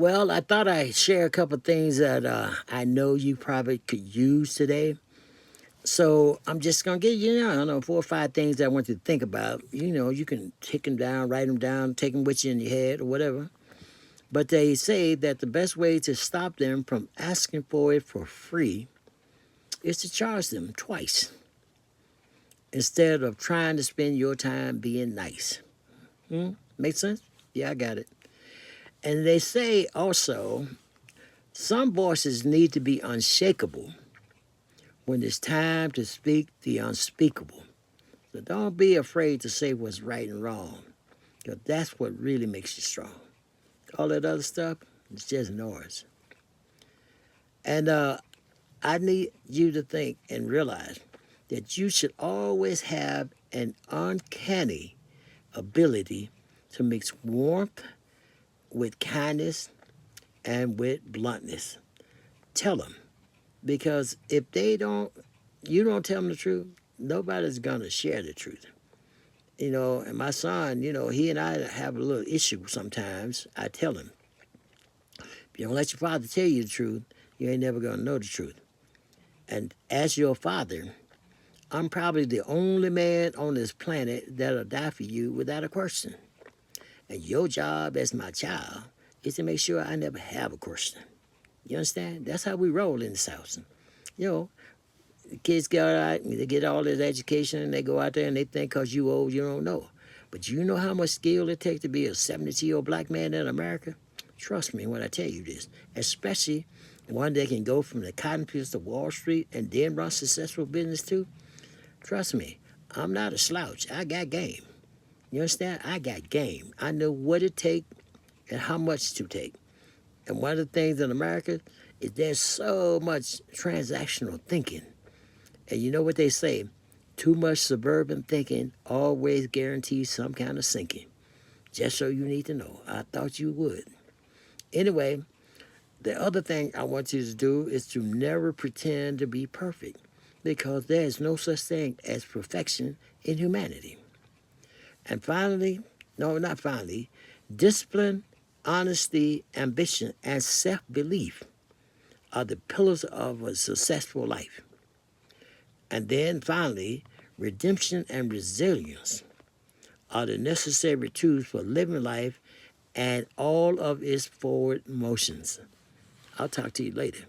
Well, I thought I'd share a couple things that I know you probably could use today. So I'm just gonna give you, I don't know, 4 or 5 things that I want you to think about. You can take them down, write them down, take them with you in your head or whatever. But they say that the best way to stop them from asking for it for free is to charge them twice instead of trying to spend your time being nice. Make sense? Yeah, I got it. And they say also some voices need to be unshakable when it's time to speak the unspeakable. So don't be afraid to say what's right and wrong, because that's what really makes you strong. All that other stuff is just noise. And I need you to think and realize that you should always have an uncanny ability to mix warmth with kindness and with bluntness. Tell them, because if you don't tell them the truth, nobody's gonna share the truth. And my son, he and I have a little issue sometimes. I tell him, if you don't let your father tell you the truth, you ain't never gonna know the truth. And as your father, I'm probably the only man on this planet that'll die for you without a question. And your job as my child is to make sure I never have a question. You understand? That's how we roll in this house. You know, the kids go out, they get all this education, and they go out there and they think because you old, you don't know. But you know how much skill it takes to be a 72-year-old black man in America? Trust me when I tell you this. Especially one that can go from the cotton fields to Wall Street and then run successful business too. Trust me, I'm not a slouch. I got game. You understand? I got game. I know what it takes and how much to take. And one of the things in America is there's so much transactional thinking. And you know what they say? Too much suburban thinking always guarantees some kind of sinking. Just so you need to know. I thought you would. Anyway, the other thing I want you to do is to never pretend to be perfect, because there is no such thing as perfection in humanity. And finally, no, not finally, discipline, honesty, ambition, and self-belief are the pillars of a successful life. And then finally, redemption and resilience are the necessary tools for living life and all of its forward motions. I'll talk to you later.